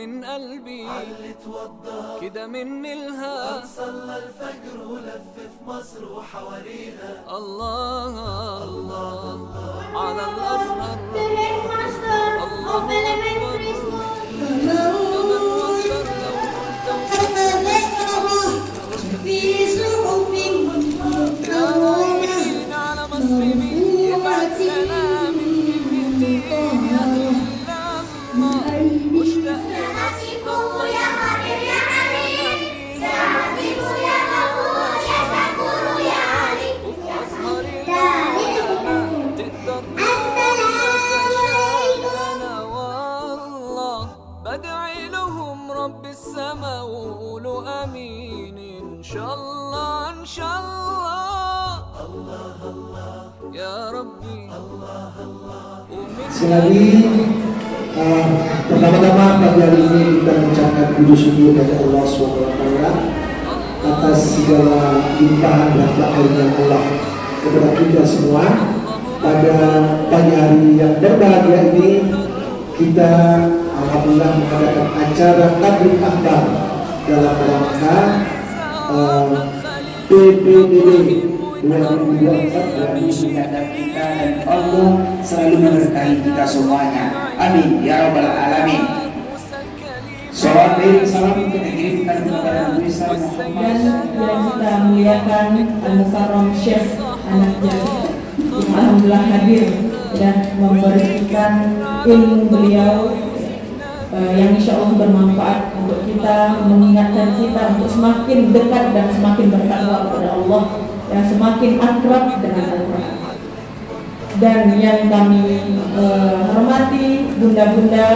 من قلبي كده مني الها صلى الفجر ولف في مصر وحواليها. الله الله على الأزهر الله يا رايحين على مسلمين يبعت سلام في كلمتين يا الله مشتاق لنصر الله يا حبيب يا حبيب يا حبيب يا غفور يا شكور يا علي وفي أزهر العلماء تقدر تشاء أنا والله بدعي لهم رب السما وقولوا آمين إن شاء الله إن شاء الله الله الله يا ربي الله الله Sekali pertama-tama pagi hari ini kita mengucapkan puji syukur kepada Allah SWT atas segala limpahan rahmat karunia Allah kepada kita semua. Pada pagi hari yang berbahagia ini kita alhamdulillah mengadakan acara tabligh akbar dalam rangka PPDB 2024 mencatat kita dan Allah selalu memberkahi kita semuanya. Amin ya rabbal alamin. Salawat dan salam kita kirimkan kepada Nabi Muhammad dan kita muliakan Al-Mukarram Syekh anak jari alhamdulillah hadir dan memberikan ilmu beliau yang insya Allah bermanfaat untuk kita, mengingatkan kita untuk semakin dekat dan semakin bertakwa kepada Allah dan semakin akrab dengan Al-Quran. Dan yang kami hormati bunda-bunda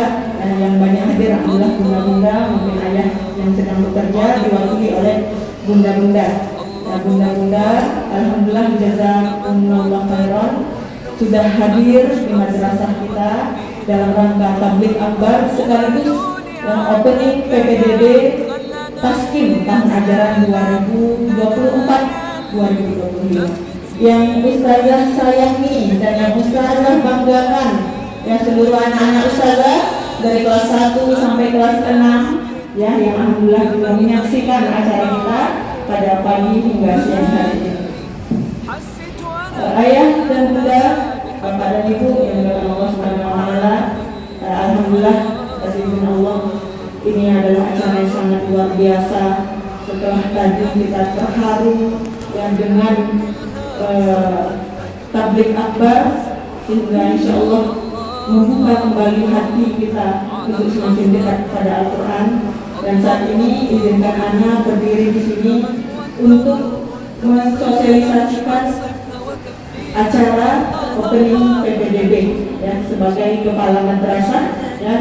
yang banyak hadir, alhamdulillah bunda-bunda, mungkin ayah yang sedang bekerja diwakili oleh bunda-bunda. Bunda-bunda, alhamdulillah jazakumullah khairan sudah hadir di madrasah kita dalam rangka tabligh akbar sekaligus opening PPDB Taskim tahun ajaran 2024-2025 yang ustazah sayangi dan yang ustazah banggakan, yang seluruh anak-anak ustazah dari kelas 1 sampai kelas 6 ya, yang alhamdulillah juga menyaksikan acara kita pada pagi hingga siang hari ini. Ayah dan bunda, bapak dan ibu yang dimuliakan Allah Subhanahu wa taala, alhamdulillah izin Allah ini adalah acara yang sangat luar biasa. Setelah tadi kita terharu ya dengan tabligh akbar, sehingga insya Allah membuka kembali hati kita untuk semakin dekat pada Al-Quran. Dan saat ini izinkan Ana berdiri di sini untuk mensosialisasikan acara opening PPDB ya, sebagai kepala madrasah ya,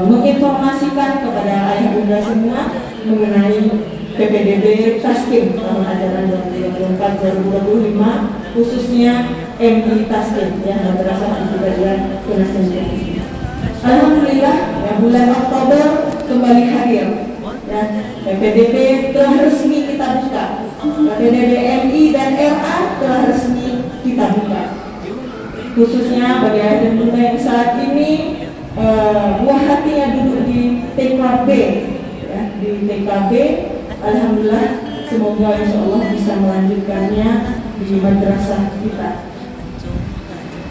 menginformasikan kepada ayah bunda semua mengenai PPDB Taskim tahun ajaran 2024-2025 khususnya MI Taskim ya, madrasah Ibtidaiyah Tunas Tinggi. Alhamdulillah ya, bulan Oktober kembali hadir ya, PPDB telah resmi kita buka. PPDB MI dan RA telah resmi kita buka. Khususnya bagi ayah dan bunda yang saat ini buah hatinya duduk di TKB ya, di TKB, alhamdulillah semoga insya Allah bisa melanjutkannya di madrasah kita.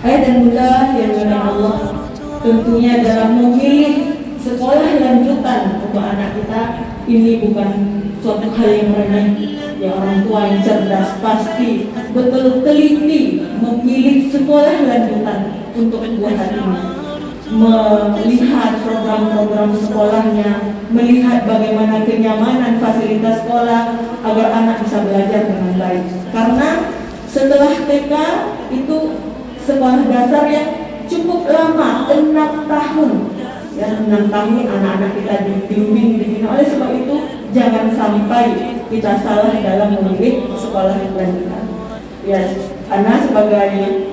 Ayah dan bunda yang dimuliakan Allah, tentunya dalam memilih sekolah lanjutan untuk anak kita ini bukan suatu hal yang remeh ya. Orang tua yang cerdas pasti betul teliti memilih sekolah lanjutan untuk buah hatinya, melihat program-program sekolahnya, melihat bagaimana kenyamanan fasilitas sekolah agar anak bisa belajar dengan baik. Karena setelah TK itu sekolah dasar yang cukup lama, 6 tahun ya, 6 tahun anak-anak kita dibimbing, dibina. Oleh sebab itu jangan sampai kita salah dalam memilih sekolah lanjutan ya. Ana sebagai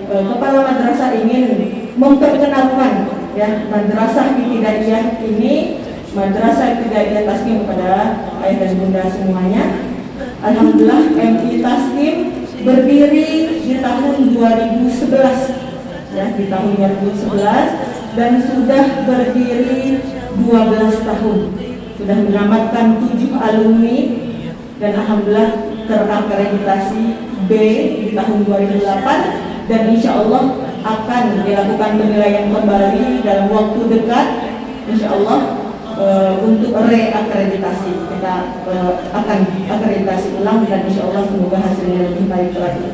kepala madrasah ingin memperkenalkan ya madrasah Ibtidaiyah ini, madrasah Ibtidaiyah Taskim kepada ayah dan bunda semuanya. Alhamdulillah MI Taskim berdiri di tahun 2011 ya, di tahun 2011 dan sudah berdiri 12 tahun, sudah menamatkan 7 alumni, dan alhamdulillah terakreditasi B di tahun 2008, dan insya Allah akan dilakukan penilaian kembali dalam waktu dekat, insya Allah untuk reakreditasi. Kita akan akreditasi ulang, dan insya Allah semoga hasilnya lebih baik lagi.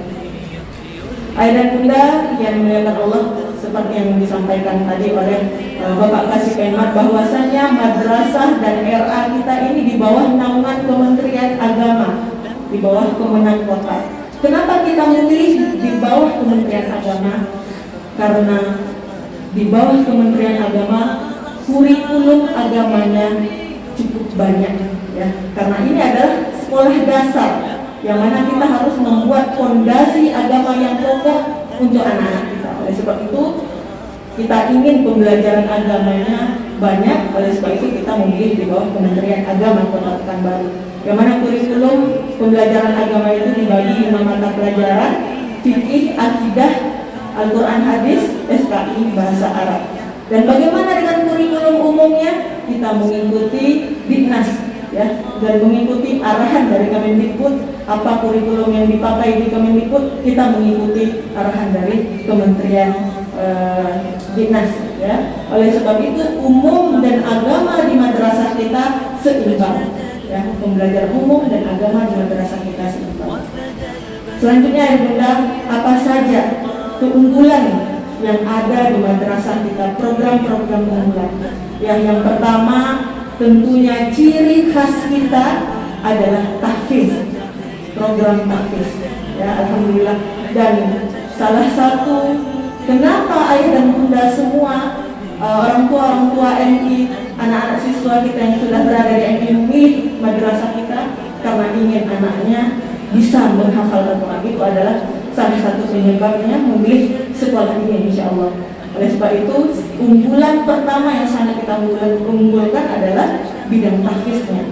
Ayah dan bunda yang dimuliakan Allah, seperti yang disampaikan tadi oleh Bapak Kasih Penmat, bahwasanya madrasah dan RA kita ini di bawah naungan Kementerian Agama, di bawah Kemenang Kota. Kenapa kita memilih di bawah Kementerian Agama? Karena di bawah Kementerian Agama kurikulum agamanya cukup banyak, ya. Karena ini adalah sekolah dasar yang mana kita harus membuat fondasi agama yang kokoh untuk anak-anak kita. Oleh sebab itu kita ingin pembelajaran agamanya banyak. Oleh sebab itu kita memilih di bawah Kementerian Agama Kota Pekanbaru, yang mana kurikulum pembelajaran agama itu dibagi 5 mata pelajaran: fikih, akidah, Al-Quran, hadis, SKI, bahasa Arab. Dan bagaimana dengan kurikulum umumnya? Kita mengikuti Dinas, ya, dan mengikuti arahan dari Kemendikbud. Apa kurikulum yang dipakai di Kemendikbud, kita mengikuti arahan dari Kementerian Dinas, ya. Oleh sebab itu umum dan agama di madrasah kita seimbang, ya. Pembelajaran umum dan agama di madrasah kita seimbang. Selanjutnya, ya bunda, apa saja keunggulan yang ada di madrasah kita, program-program unggulan? Yang pertama, tentunya ciri khas kita adalah tahfiz, program tahfiz, ya, alhamdulillah. Dan salah satu kenapa ayah dan bunda semua, orang tua MI, anak-anak siswa kita yang sudah berada di MI memilih madrasah kita karena ingin anaknya bisa menghafal Al-Quran. Itu adalah salah satu penyebabnya memilih sekolah ini, insya Allah. Oleh sebab itu unggulan pertama yang sangat kita unggulkan adalah bidang tahfiznya,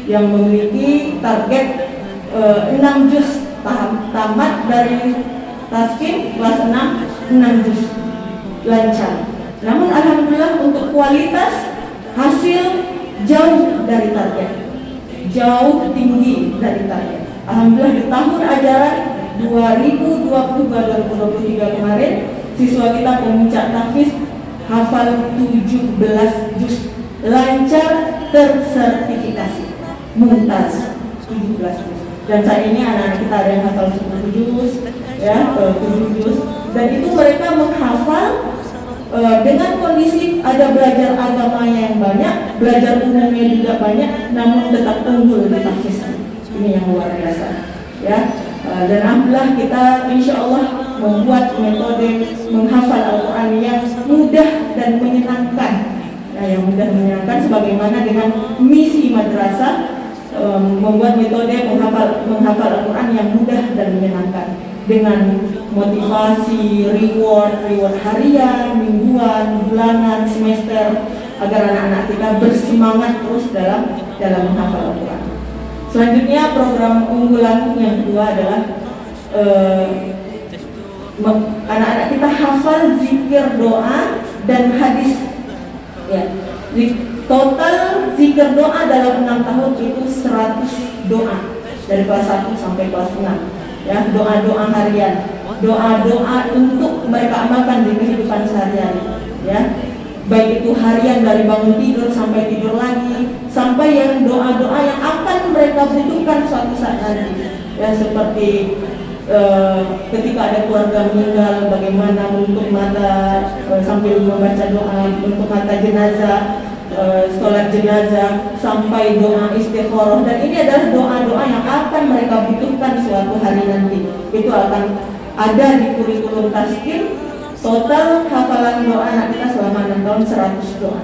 yang memiliki target 6 juz tamat dari taskin kelas 6 juz lancar. Namun alhamdulillah untuk kualitas hasil jauh dari target, jauh tinggi dari target. Alhamdulillah di tahun ajaran 2022-2023 kemarin, siswa kita pemuncak tahfiz hafal 17 juz lancar, tersertifikasi mumtaz 17 juz. Dan saat ini anak-anak kita ada yang hafal 10 juz, ya, 7 juz, dan itu mereka menghafal dengan kondisi ada belajar agamanya yang banyak, belajar umumnya juga banyak, namun tetap unggul di tahfiz. Ini yang luar biasa, ya. Dan alhamdulillah kita insya Allah membuat metode menghafal Al-Quran yang mudah dan menyenangkan, ya, yang mudah menyenangkan sebagaimana dengan misi madrasah, membuat metode menghafal Al-Quran yang mudah dan menyenangkan dengan motivasi, reward harian, mingguan, bulanan, semester, agar anak-anak kita bersemangat terus dalam menghafal Al-Quran. Selanjutnya program unggulan yang kedua adalah anak-anak kita hafal zikir, doa, dan hadis, ya. Total zikir doa dalam 6 tahun itu 100 doa dari kelas 1 sampai kelas 6, ya. Doa-doa harian, doa-doa untuk mereka amalkan di kehidupan sehari-hari, ya. Baik itu harian dari bangun tidur sampai tidur lagi, sampai yang doa-doa yang akan mereka butuhkan suatu saat nanti, ya, seperti ketika ada keluarga meninggal, bagaimana untuk mata sambil membaca doa untuk mata jenazah, sholat jenazah, sampai doa istikharah. Dan ini adalah doa-doa yang akan mereka butuhkan suatu hari nanti. Itu akan ada di kurikulum taskin. Total hafalan doa anak kita selama 6 tahun 100 doa.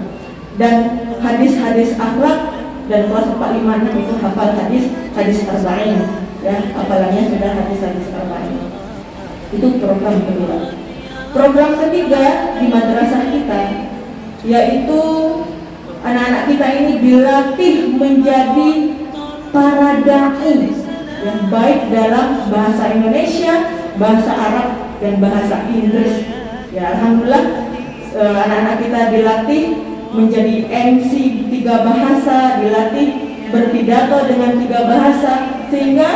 Dan hadis-hadis akhlak, dan kelas 4, 5, 6 itu hafal hadis arba'in, ya, hafalannya sudah hadis arba'in. Itu program kedua. Program ketiga di madrasah kita yaitu anak-anak kita ini dilatih menjadi para dai yang baik dalam bahasa Indonesia, bahasa Arab, dan bahasa Inggris. Ya, alhamdulillah anak-anak kita dilatih menjadi MC 3 bahasa, dilatih berpidato dengan 3 bahasa, sehingga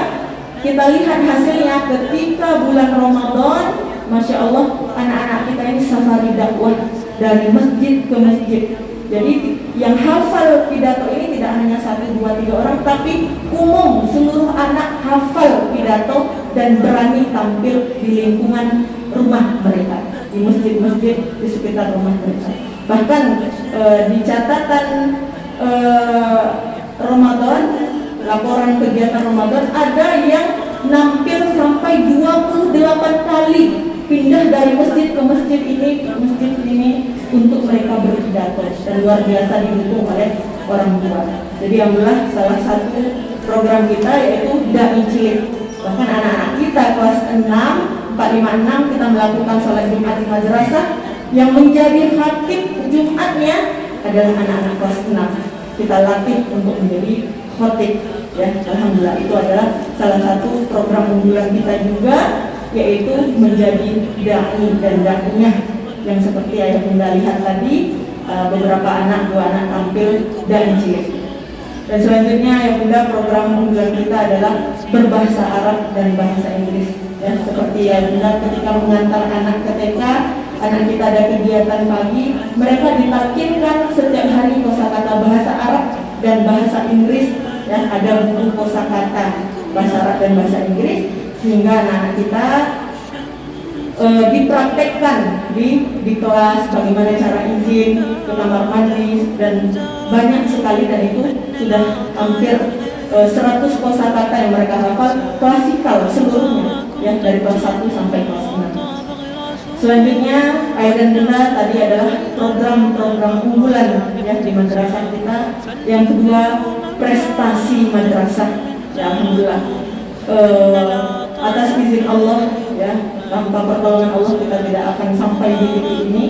kita lihat hasilnya ketika bulan Ramadan, Masya Allah, anak-anak kita ini safari dakwah dari masjid ke masjid. Jadi yang hafal pidato ini tidak hanya 1, 2, 3 orang, tapi umum seluruh anak hafal pidato dan berani tampil di lingkungan rumah mereka, di masjid-masjid di sekitar rumah mereka. Bahkan di catatan Ramadan, laporan kegiatan Ramadan, ada yang nampil sampai 28 kali pindah dari masjid ke masjid ini untuk mereka berpidato, dan luar biasa didukung oleh orang tua. Jadi alhamdulillah salah satu program kita yaitu Dai Cilik. Bahkan anak-anak kita kelas 6, 456 kita melakukan sholat Jumat di madrasah, yang menjadi khatib Jumatnya adalah anak-anak kelas 6. Kita latih untuk menjadi khatib, ya. Alhamdulillah itu adalah salah satu program unggulan kita juga, yaitu menjadi dai dan daiyah, yang seperti ayah bunda lihat tadi, beberapa anak, 2 anak tampil Dai Cilik. Dan selanjutnya ayah bunda, program unggulan kita adalah berbahasa Arab dan bahasa Inggris, ya. Seperti ayah bunda ketika mengantar anak ke TK, anak kita ada kegiatan pagi, mereka ditalkinkan setiap hari kosakata bahasa Arab dan bahasa Inggris, ya. Ada buku kosakata bahasa Arab dan bahasa Inggris, sehingga anak-anak kita dipraktekkan di kelas bagaimana cara izin ke kamar mandi, dan banyak sekali, dan itu sudah hampir 100 kosakata yang mereka hafal klasikal seluruhnya, ya, dari kelas 1 sampai kelas 6. Selanjutnya ayah dan bunda tadi adalah program-program unggulan, ya, di madrasah kita. Yang kedua, prestasi madrasah, ya. Alhamdulillah atas izin Allah, ya, tanpa pertolongan Allah kita tidak akan sampai di titik ini.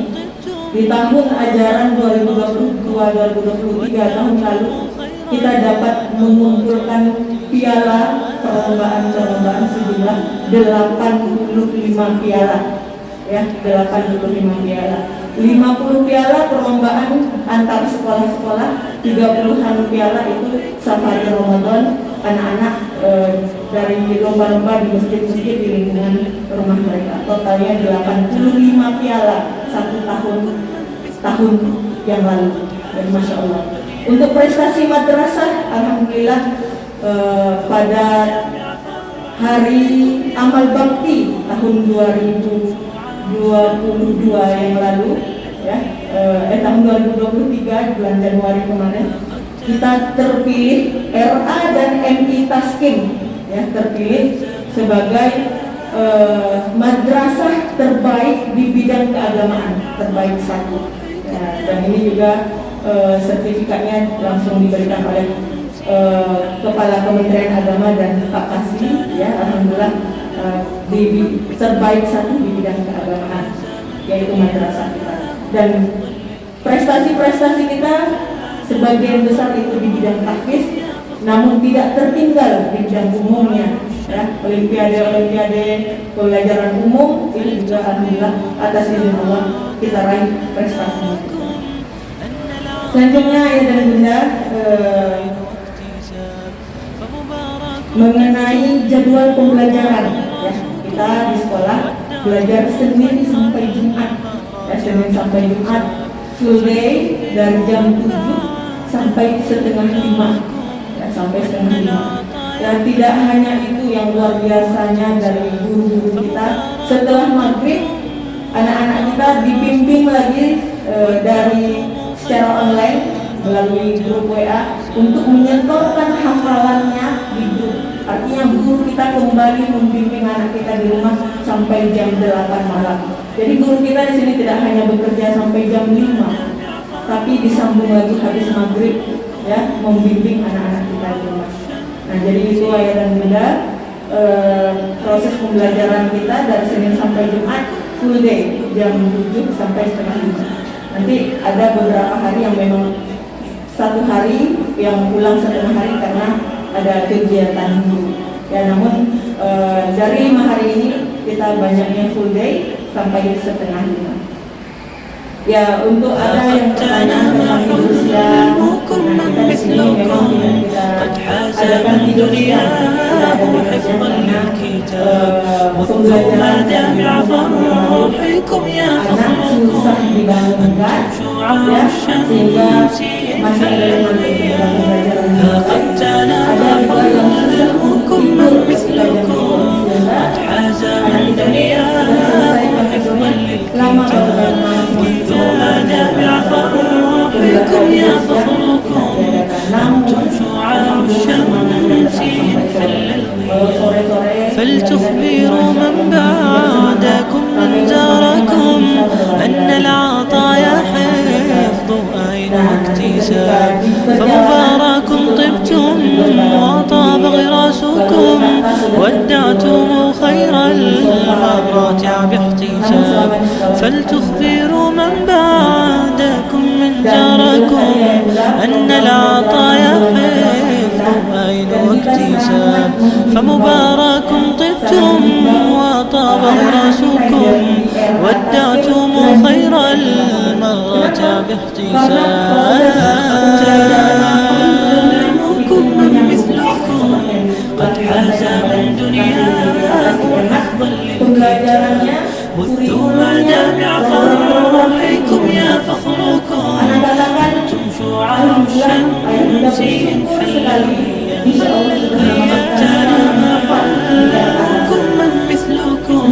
Di tahun ajaran 2022-2023 tahun lalu kita dapat mengumpulkan piala perlombaan sejumlah 85 piala, ya, 85 piala. 50 piala perlombaan antar sekolah-sekolah, 30-an piala itu safari Ramadan anak-anak dari lomba-lomba di masjid-masjid di lingkungan rumah mereka. Totalnya 85 piala 1 tahun yang lalu. Dan Masya Allah. Untuk prestasi madrasah, alhamdulillah pada hari amal bakti tahun 2022 yang lalu, ya, tahun 2023 bulan Januari kemarin, kita terpilih RA dan MI Taskim, ya, terpilih sebagai madrasah terbaik di bidang keagamaan, terbaik 1, ya. Dan ini juga sertifikatnya langsung diberikan oleh Kepala Kementerian Agama dan Pak Kasih, ya. Alhamdulillah di terbaik 1 di bidang keagamaan, yaitu madrasah kita. Dan prestasi-prestasi kita sebagian besar itu di bidang tahfiz, namun tidak tertinggal di bidang umumnya, ya. Olimpiade pelajaran umum itu juga alhamdulillah atas izin Allah kita raih prestasinya. Selanjutnya ya dan bunda, mengenai jadwal pembelajaran, ya. Kita di sekolah belajar Senin sampai Jumat, ya, Senin sampai Jumat full day dari jam 7 sampai setengah 5, ya, sampai setengah 5. Dan tidak hanya itu yang luar biasanya dari guru-guru kita, setelah maghrib anak-anak kita dibimbing lagi dari secara online melalui grup WA untuk menyetorkan hafalannya di grup. Artinya guru kita kembali membimbing anak kita di rumah sampai jam 8 malam. Jadi guru kita di sini tidak hanya bekerja sampai jam 5, tapi disambung lagi habis maghrib, ya, membimbing anak-anak kita di rumah. Nah, jadi itu ayah dan bunda, proses pembelajaran kita dari Senin sampai Jumat full day jam 7 sampai setengah 5. Nanti ada beberapa hari yang memang 1 hari yang pulang setengah hari karena ada kegiatan dulu, ya. Namun dari 5 hari ini kita banyaknya full day sampai setengah 5. Ya, untuk ada yang bertanya tentang tidur siang, nah kita di sini memang tidak kita adakan tidur siang, tidak ada pengajian karena pembelajaran anak susah dibangunkan, ya, sehingga masih ada yang nanti dalam pembelajaran. Ada juga yang susah untuk tidur ketika jam 12, anak kita ini sudah selesai tidurnya lama فلتخبروا من بعدكم من جاركم أن العطايا حفظ أين واكتساب فمبارك طبتم وطاب غراسكم ودعتم خير المراتع باحتساب فلتخبروا من بعدكم من جاركم أن العطايا حفظ أين واكتساب فمبارك طبتم وطاب غراسكم ودعتم خير المراتع باحتساب من مثلكم قد حاز من دنياه حفظا للكتاب بثوا مدامع فرحكم يا فخركم أنتم شعاع الشمس ليبتلى من مثلكم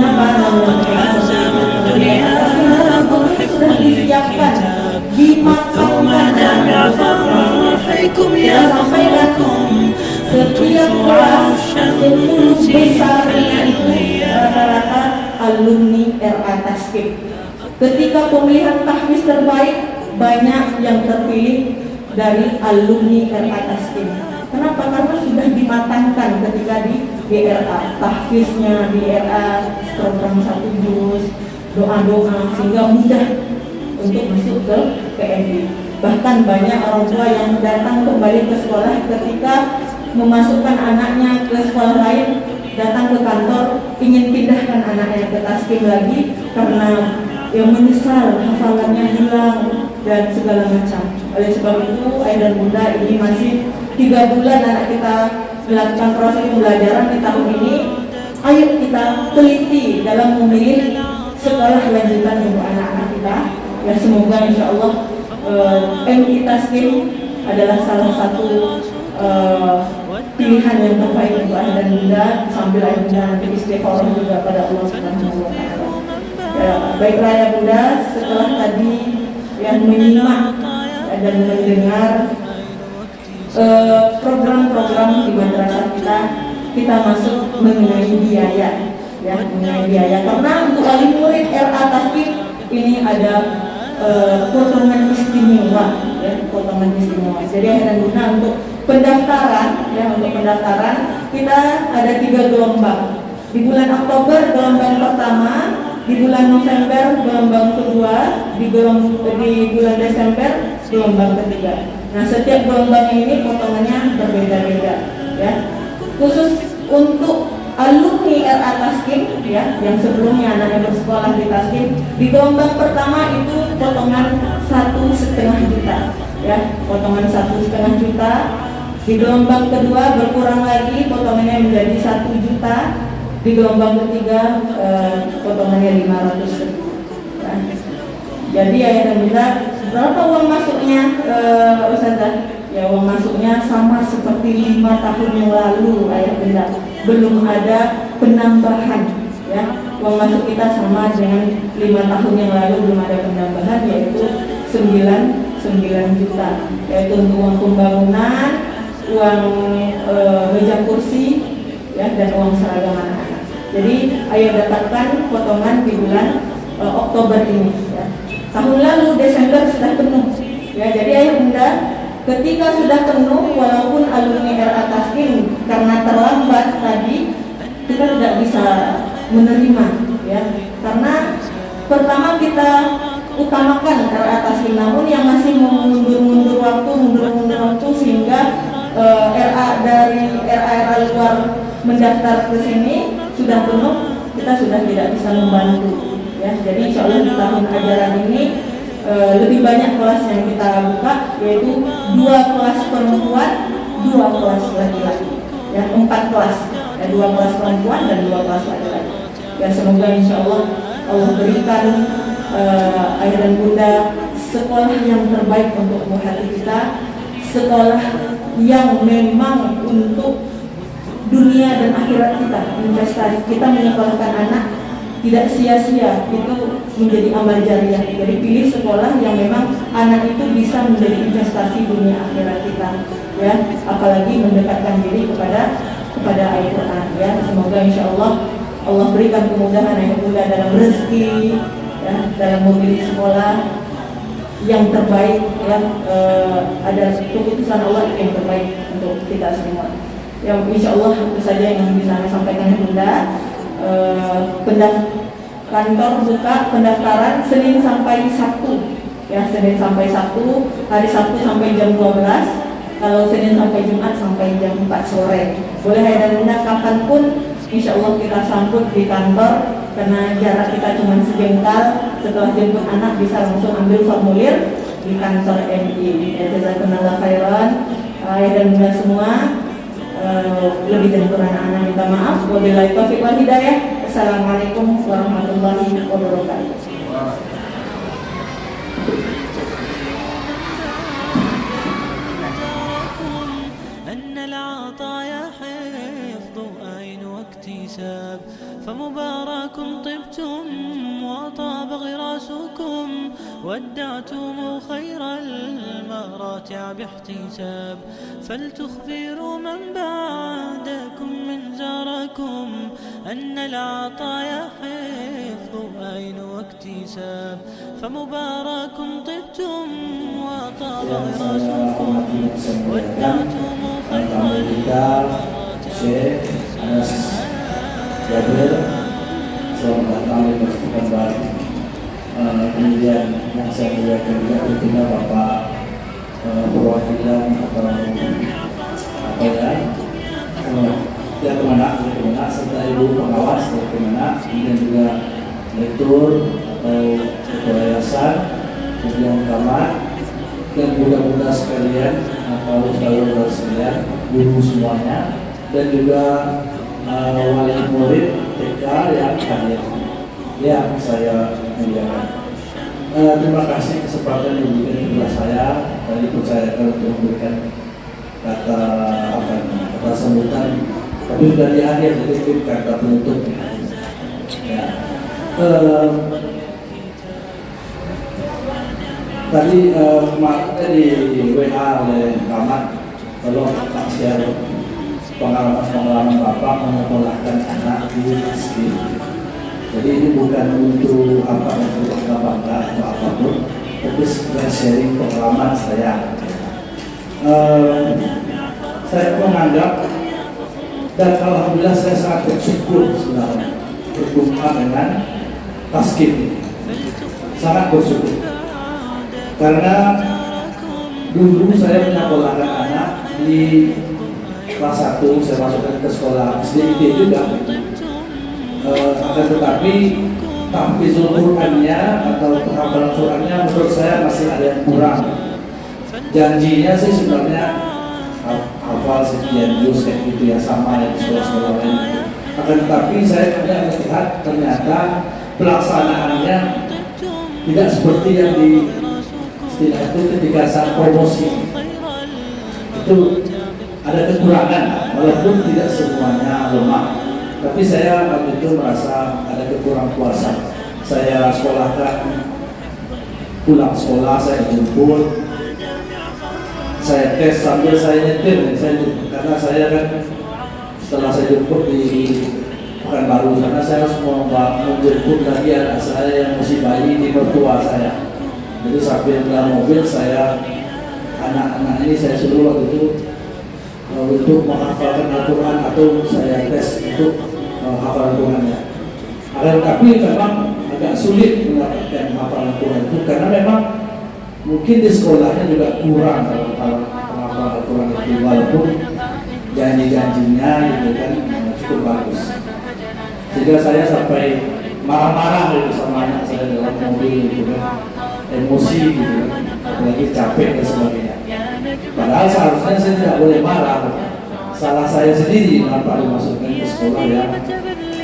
قد حاز من دنياه حفظا للكتاب بثوا مدامع فرحكم يا فخركم أنتم شعاع الشمس rata-rata alumni RA Taskim. Ketika pemilihan tahfiz terbaik, banyak yang terpilih dari alumni RA Taskim. Kenapa? Karena sudah dimatangkan ketika di RA, tahfiznya di RA, program 1 juz, doa-doa, sehingga mudah untuk masuk ke PMB. Bahkan banyak orang tua yang datang kembali ke sekolah ketika memasukkan anaknya ke sekolah lain, datang ke kantor ingin pindahkan anaknya ke Taskim lagi karena yang menyesal hafalannya hilang dan segala macam. Oleh sebab itu, ayah dan bunda, ini masih 3 bulan anak kita melakukan proses pembelajaran di tahun ini. Ayo kita teliti dalam memilih sekolah lanjutan untuk anak-anak kita. Ya, semoga insya Allah MI Taskim adalah salah satu pilihan yang terbaik untuk ayah dan bunda, sambil ayah bunda nanti istiqoroh juga pada Allah Subhanahu wa Ta'ala. Ya, baiklah ya bunda, setelah tadi yang menyimak dan mendengar program-program di madrasah kita masuk mengenai biaya, ya, mengenai biaya. Karena untuk wali murid RA Taskim ini ada potongan istimewa, ya, potongan istimewa. Jadi ayah dan bunda, untuk pendaftaran, ya, untuk pendaftaran kita ada 3 gelombang. Di bulan Oktober gelombang pertama, di bulan November gelombang kedua, di bulan Desember gelombang ketiga. Nah, setiap gelombang ini potongannya berbeda-beda, ya. Khusus untuk alumni RA Taskim, ya, yang sebelumnya anaknya bersekolah di Taskim, di gelombang pertama itu potongan 1,5 juta, ya, potongan 1,5 juta. Di gelombang kedua berkurang lagi, potongannya menjadi 1 juta. Di gelombang ketiga potongannya 500.000. Ya. Jadi ayah dan bunda, berapa uang masuknya, Ustazah? Ya, uang masuknya sama seperti 5 tahun yang lalu, ayah bunda. Belum ada penambahan, ya. Uang masuk kita sama dengan 5 tahun yang lalu, belum ada penambahan, yaitu 9 juta. Yaitu untuk uang pembangunan, uang meja kursi, ya, dan uang seragam anak-anak. Jadi ayo dapatkan potongan di bulan Oktober ini, ya. Tahun lalu Desember sudah penuh, ya. Jadi ayo bunda, ketika sudah penuh, walaupun alumni RA Taskim karena terlambat tadi, kita tidak bisa menerima, ya. Karena pertama kita utamakan RA Taskim, namun yang masih mundur-mundur waktu sehingga RA dari RA luar mendaftar ke sini sudah penuh, kita sudah tidak bisa membantu, ya. Jadi insya Allah di tahun ajaran ini lebih banyak kelas yang kita buka, yaitu 2 kelas perempuan, 2 kelas laki-laki, ya 4 kelas, ya 2 kelas perempuan dan 2 kelas laki-laki. Ya semoga insya Allah Allah berikan ayah dan bunda sekolah yang terbaik untuk hati kita, sekolah yang memang untuk dunia dan akhirat kita, investasi kita menyekolahkan anak tidak sia-sia, itu menjadi amal jariah. Jadi pilih sekolah yang memang anak itu bisa menjadi investasi dunia akhirat kita, ya, apalagi mendekatkan diri kepada Al-Quran, ya. Semoga insya Allah Allah berikan kemudahan ayah bunda dalam rezeki, ya, dalam memilih sekolah yang terbaik, ya, ada keputusan Allah yang terbaik untuk kita semua. Yang insya Allah itu saja yang bisa saya sampaikan bunda. Kantor buka pendaftaran Senin sampai Sabtu, ya, Senin sampai Sabtu, hari Sabtu sampai jam 12, kalau Senin sampai Jumat sampai jam 4 sore. Boleh ayah dan bunda kapanpun insya Allah kita sambut di kantor, karena jarak kita cuma sejengkal. Setelah jemput anak bisa langsung ambil formulir di kantor MI. Ya, jazakumullah khairan ayah dan bunda semua. Lebih dan kurang anak minta maaf. Wabillahi taufiq wal hidayah. Assalamualaikum warahmatullahi wabarakatuh. واكتساب فمبارك طبتم وطاب غراسكم ودعتم خير المراتع باحتساب فلتخبروا من بعدكم من زاركم أن العطايا حفظ أين واكتساب فمبارك طبتم وطاب غراسكم ودعتم خير المراتع. Anas Jabir, selamat datang di Masjid Baru. Kemudian yang saya muliakan juga tentunya Bapak perwakilan atau apa ya Kemenak serta Ibu pengawas dari Kemenak, kemudian juga rektor atau ketua yayasan, kemudian kamar dan budak-budak sekalian atau saudara sekalian, guru semuanya, dan juga wali murid TK yang hadir, yang saya muliakan. Terima kasih kesempatan yang diberikan kepada saya dan dipercayakan untuk memberikan kata sambutan, tapi sudah di akhir, jadi kata penutup. Ya. Tadi kemarin di WA oleh Kamat, kalau tak share pengalaman Bapak menyekolahkan anak di SD. Jadi ini bukan untuk untuk bangga atau apapun, tapi sekedar sharing pengalaman saya. Saya menganggap dan alhamdulillah saya sangat bersyukur sebenarnya berjumpa dengan Taskim ini. Sangat bersyukur karena dulu saya menyekolahkan anak di kelas 1, saya masukkan ke sekolah SD juga. Akan tetapi tahfizul Qur'annya atau penghafalan Qur'annya menurut saya masih ada yang kurang. Janjinya sih sebenarnya hafal sekian juz kayak gitu ya, sama yang di sekolah-sekolah lain. Akan tetapi saya melihat ternyata pelaksanaannya tidak seperti yang di istilah itu ketika saat promosi itu ada kekurangan, walaupun tidak semuanya lemah, tapi saya waktu itu merasa ada kekurang puasan. Saya sekolahkan, pulang sekolah saya jemput, saya tes sambil saya nyetir, karena saya kan setelah saya jemput di Pekanbaru sana, saya harus menjemput lagi anak saya yang masih bayi di mertua saya. Jadi sambil dalam mobil saya, anak-anak ini saya suruh waktu itu untuk menghafalkan Al-Quran atau saya tes untuk hafalan Qurannya. Tapi memang agak sulit mendapatkan hafalan Quran itu karena memang mungkin di sekolahnya juga kurang dalam penghafal Al-Quran itu, walaupun janji-janjinya gitu kan cukup bagus. Sehingga saya sampai marah-marah gitu sama anak saya dalam mobil gitu kan. emosi gitu, apalagi capek dan sebagainya. Padahal seharusnya saya tidak boleh marah. Salah saya sendiri kenapa dimasukkan ke sekolah yang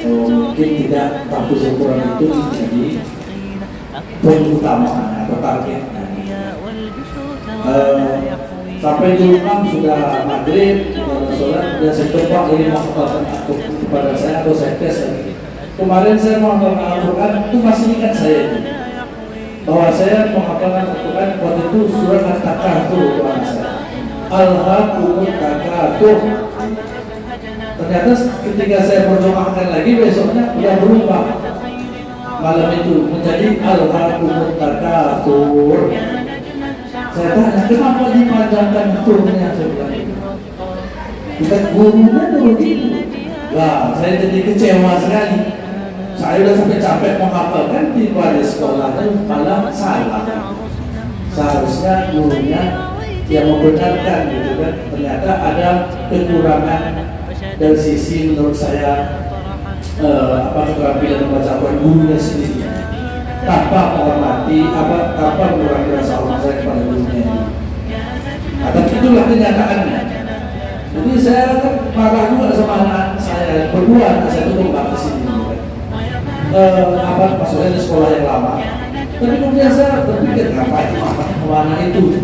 mungkin tidak tahfiz Al-Quran itu menjadi poin utama atau target. Sampai di rumah sudah maghrib, sholat, dan saya coba ini menghafalkan kepada saya atau saya tes lagi. Kemarin saya menghafalkan Al-Quran itu masih ingat saya itu, bahwa saya menghafalkan Al-Quran waktu itu surah At-Takatsur Tuhan saya. Alhaakumut Takatsur. Ternyata ketika saya berjamaahkan lagi besoknya udah berubah malam itu menjadi Alhaakumut Takatsur. Saya tanya, kenapa dipanjangkan turunnya? Saya bilang, bukan gurunya dulu gitu. Lah, saya jadi kecewa sekali. Saya udah sampai capek menghafalkan di pada sekolahnya malah salah. Seharusnya gurunya yang membenarkan gitu kan. Ternyata ada kekurangan dari sisi menurut saya keterampilan membaca Al-Quran gurunya sendiri. Tanpa menghormati tanpa mengurangi rasa hormat saya kepada gurunya. Tapi itulah kenyataannya. Jadi saya kan marah juga sama anak saya berdua, saya tuh nggak kesini. Maksudnya di sekolah yang lama. Tapi kemudian saya berpikir ngapain marah sama anak itu?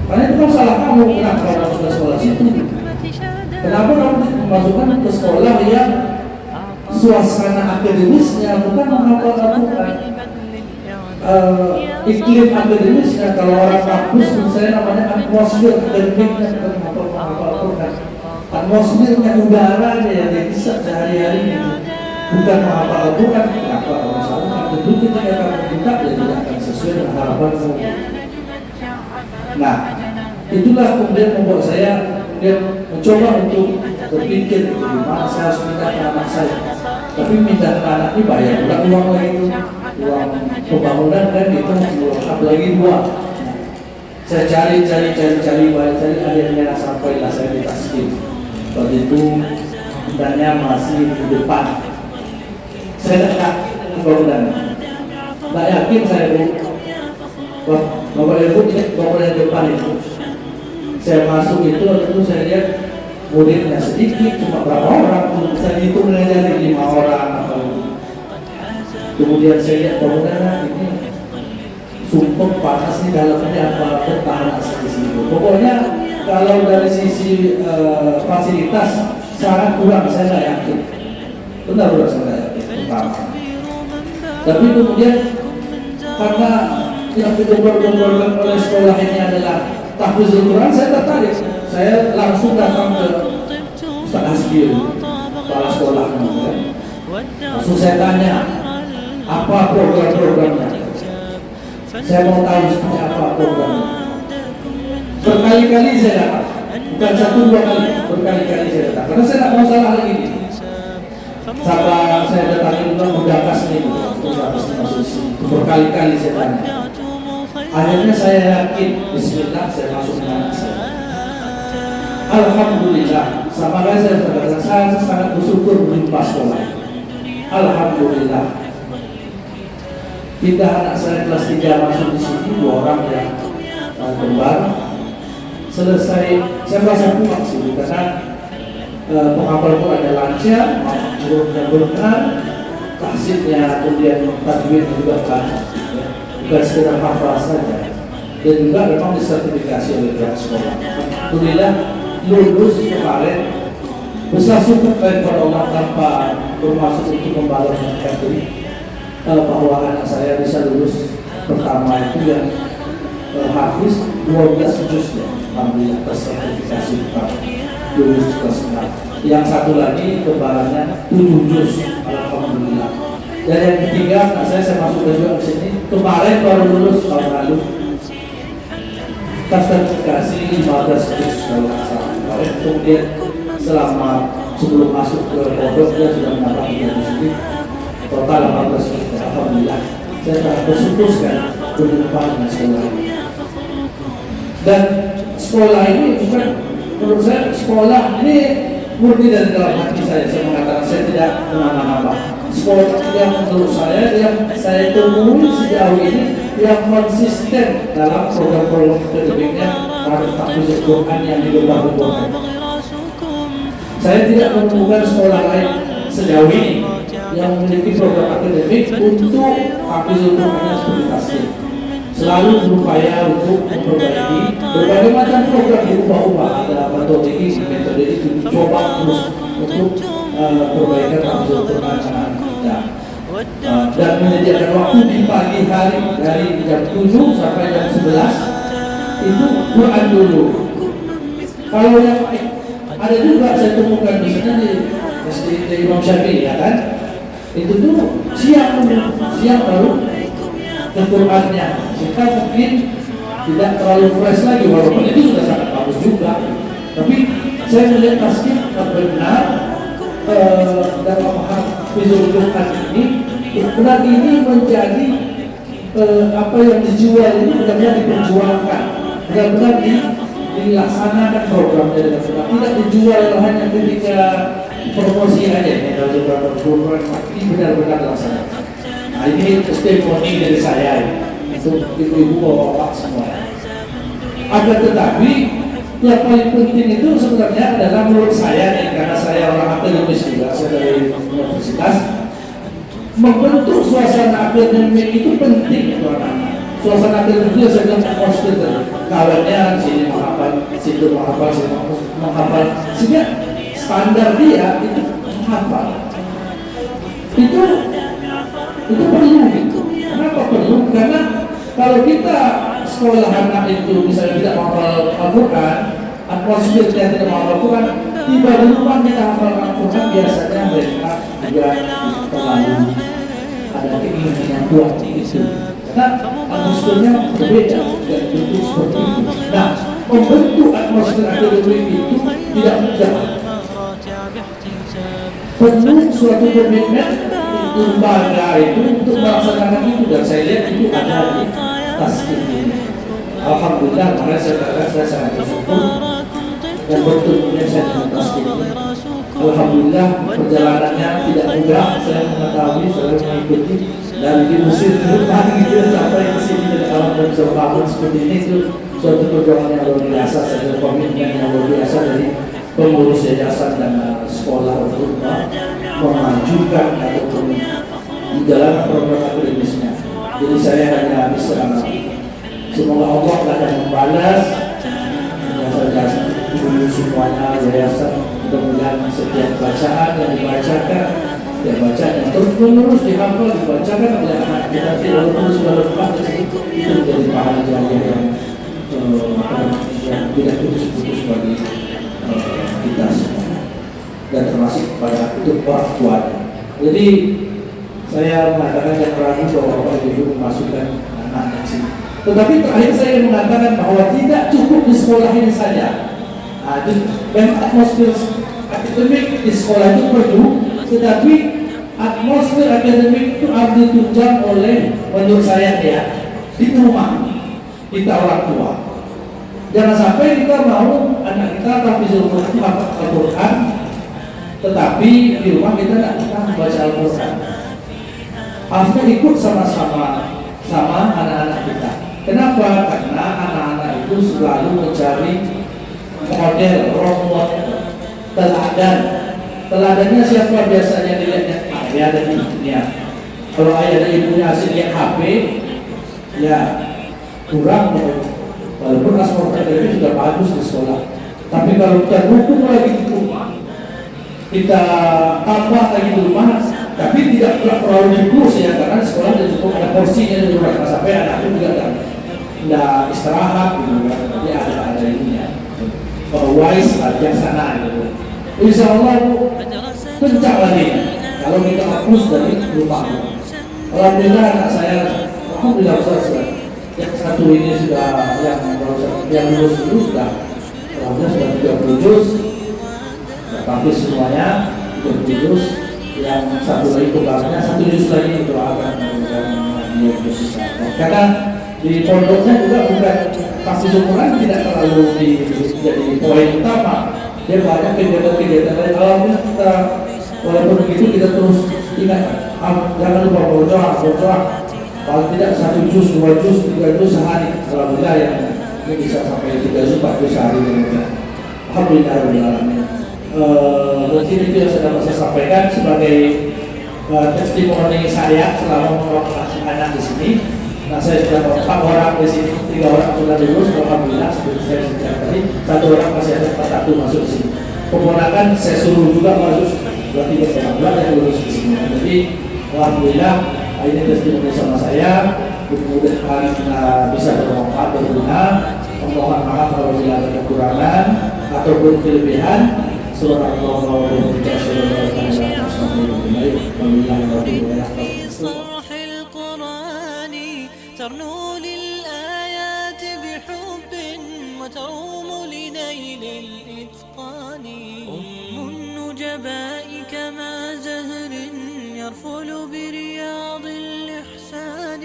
Karena itu kan salah kamu, kenapa kamu masuk ke sekolah situ? Kenapa kamu memasukkan ke sekolah yang suasana akademisnya bukan menghafal Al-Quran? Iklim akademisnya, kalau orang kampus misalnya namanya atmosfer akademiknya bukan menghafal Al-Quran. Atmosfernya, udaranya yang bisa sehari-hari itu bukan menghafal Al-Quran. Kenapa kalau misalnya tentu kita akan minta ya tidak akan sesuai dengan harapan semua. Nah, itulah kemudian membuat saya kemudian mencoba untuk berpikir gimana saya harus minta ke anak saya. Tapi minta ke anak ini bayar uang lagi itu, uang pembangunan kan itu apalagi 2. Saya cari akhirnya sampailah saya di Taskin. Waktu itu bangunannya masih di depan. Saya dekat ke bangunan. Tak yakin saya Bapak Ibu bangunan depan itu. Saya masuk itu waktu itu saya lihat muridnya sedikit, cuma berapa orang, saya hitung dengan jari 5 orang atau. Kemudian saya lihat bangunannya ini sumpah panas di dalamnya apa bertahan di sini. Pokoknya kalau dari sisi fasilitas sangat kurang, saya nggak yakin. Benar saya nggak yakin pertama. Tapi kemudian karena yang digembar-gemborkan oleh sekolah ini adalah tahfiz Al-Quran, saya tertarik. Saya langsung datang ke Ustaz Hasbil, kepala sekolahnya. Langsung saya tanya, apa program-programnya? Saya mau tahu seperti apa programnya. Berkali-kali saya datang, bukan 1-2 kali, berkali-kali saya datang. Karena saya tidak mau salah lagi. Sampai saya datang itu mendakas nih, berkali-kali saya tanya. Akhirnya saya yakin, bismillah saya masuk dengan saya. Alhamdulillah, sama saya katakan saya sangat bersyukur berjumpa sekolah. Alhamdulillah. Kita anak saya kelas 3 masuk di sini, 2 orang yang kembar. Selesai, saya merasa puas sih, karena penghafal Quran lancar, hurufnya benar, tahsibnya kemudian tajwid juga lancar. Bukan sekedar hafal saja, dan juga memang disertifikasi oleh pihak sekolah. Alhamdulillah lulus kemarin, besar syukur kepada Allah tanpa bermaksud untuk membalaskan diri bahwa anak saya bisa lulus pertama itu yang hafiz 12 juznya, alhamdulillah tersertifikasi lulus kelas 6. Yang satu lagi kembarannya 7 juz, alhamdulillah. Dan yang ketiga, saya masuk juga ke sini kemarin baru lulus tahun lalu, tersertifikasi 15 juz kalau nggak salah. Kemudian selama sebelum masuk ke pondok dia sudah menambah 3 juz, total 18 juz. Alhamdulillah, saya sangat bersyukur sekali berjumpa dengan sekolah ini. Dan sekolah ini bukan, menurut saya sekolah ini murni dari dalam hati saya mengatakan saya tidak menambah-nambah. sekolah yang menurut saya yang saya temui sejauh ini yang konsisten dalam program-program akademiknya pada tahfiz Quran yang digembar-gemborkan. Saya tidak menemukan sekolah lain sejauh ini yang memiliki program akademik untuk tahfiz Quran seperti tasbih. Selalu berupaya untuk memperbaiki berbagai macam program diubah-ubah, ada metode itu coba terus untuk perbaikan tahfiz Quran anak kita. Dan menyediakan waktu di pagi hari dari jam 7 sampai jam 11 itu Quran dulu. Kalau yang ada juga saya temukan di sana di Imam Syafi'i, ya kan? Itu tuh siang baru ke Qurannya, sehingga mungkin tidak terlalu fresh lagi, walaupun itu sudah sangat bagus juga. Tapi saya melihat tasbih benar dalam hafizul Quran ini benar ini menjadi apa yang dijual ini benar-benar diperjuangkan, benar-benar dilaksanakan programnya dengan benar, tidak dijual hanya ketika promosi aja ya, kalau program ini benar-benar dilaksanakan. Nah ini testimoni dari saya untuk ibu-ibu bapak-bapak semua. Akan tetapi yang paling penting itu sebenarnya adalah menurut saya nih, karena saya orang akademis juga, saya dari universitas, membentuk suasana akademik itu penting untuk anak-anak. Suasana akademik itu saya bilang atmosfer, kawannya sini menghafal, situ menghafal, sini menghafal, sehingga standar dia itu menghafal. Itu perlu. Kenapa perlu? Karena kalau kita sekolah anak itu misalnya tidak menghafal Al-Quran, atmosfernya tidak menghafal Al-Quran, tiba di rumah kita hafal Al-Quran, biasanya mereka juga terlalu ada keinginan yang kuat itu. Karena atmosfernya berbeda dan bentuk seperti itu. Nah, membentuk atmosfer akademik itu tidak mudah. Perlu suatu komitmen lembaga itu untuk melaksanakan itu, dan saya lihat itu ada di tasbih ini. Alhamdulillah, karena saya sangat bersyukur dan bertemu saya dengan tasbih ini. Alhamdulillah perjalanannya tidak mudah, saya mengetahui, saya mengikuti dari di Mesir pagi gitu sampai ke sini dari alam dan bisa bangun seperti ini, itu suatu perjuangan yang luar biasa, saya komitmen yang luar biasa dari pengurus yayasan dan sekolah untuk memajukan ataupun di dalam program akademisnya. Jadi saya hanya bisa semoga Allah akan membalas jasa-jasa guru semuanya yayasan. Mudah-mudahan setiap bacaan yang dibacakan, setiap bacaan yang terus menerus dihafal dibacakan oleh anak kita, walaupun sudah lepas itu menjadi pahala jariah yang tidak putus-putus bagi kita semua, dan termasuk pada untuk orang tua. Jadi saya mengatakan yang ragu bahwa Bapak Ibu memasukkan anak di sini. Tetapi terakhir saya mengatakan bahwa tidak cukup di sekolah ini saja. Nah, memang atmosfer akademik di sekolah itu perlu, tetapi atmosfer akademik itu harus ditunjang oleh, menurut saya ya, di rumah kita orang tua. Jangan sampai kita mau anak kita tahfizul Al-Quran, tetapi di rumah kita tidak pernah membaca Al-Quran. Harusnya ikut sama-sama anak-anak kita. Kenapa? Karena anak-anak itu selalu mencari model, role model, teladan. Teladannya siapa biasanya dilihatnya? Ayah dan ibunya. Kalau ayah dan ibunya asli lihat HP, ya kurang. Walaupun asal akademik sudah bagus di sekolah, tapi kalau kita dukung lagi di rumah, kita tambah lagi di rumah, tapi tidak terlalu dikurus ya, karena sekolah sudah cukup ada porsinya di rumah, sampai anak itu juga tidak istirahat gitu kan, jadi ada ininya, wise bijaksana gitu. Insya Allah kencang lagi kalau kita hapus dari rumah. Alhamdulillah anak saya, alhamdulillah Ustaz, yang satu ini sudah yang lulus sudah, alhamdulillah sudah 30 juz, tapi semuanya 30 juz. Yang satu lagi kebarnya, satu juz lagi doakan dia bisa. Karena di pondoknya juga bukan pasti Quran tidak terlalu jadi poin utama. Dia banyak kegiatan-kegiatan lain. Alhamdulillah kita walaupun begitu kita terus ingat Jangan lupa berdoa. Kalau tidak 1 juz, 2 juz, 3 juz sehari. Alhamdulillah ya, ini bisa sampai 3 juz, 4 juz sehari. Alhamdulillah. Mungkin itu yang sudah saya sampaikan sebagai testimoni saya selama mengawasi anak di sini. Nah, saya sudah 4 orang di sini, 3 orang sudah lulus. Alhamdulillah, seperti saya ceritakan tadi, 1 orang masih ada 41 masuk di sini. Keponakan saya suruh juga masuk, berarti berapa yang lulus di sini. Jadi alhamdulillah, ini testimoni sama saya. Mudah-mudahan bisa bermanfaat, berguna. Mohon maaf kalau ada kekurangan ataupun kelebihan. Subhanallah wa bihamdihi. صرح القرآن ترنو للآيات بحب وتروم لنيل الإتقان النجباء كما زهر يرفل برياض الإحسان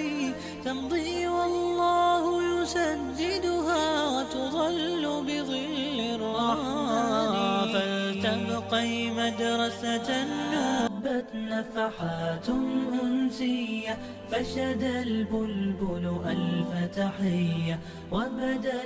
تمضي والله يسددها وتظل بظل الرحمن فلتبقي مدرسة نبت نفحات أنسية فشد البلبل ألف تحية وبدا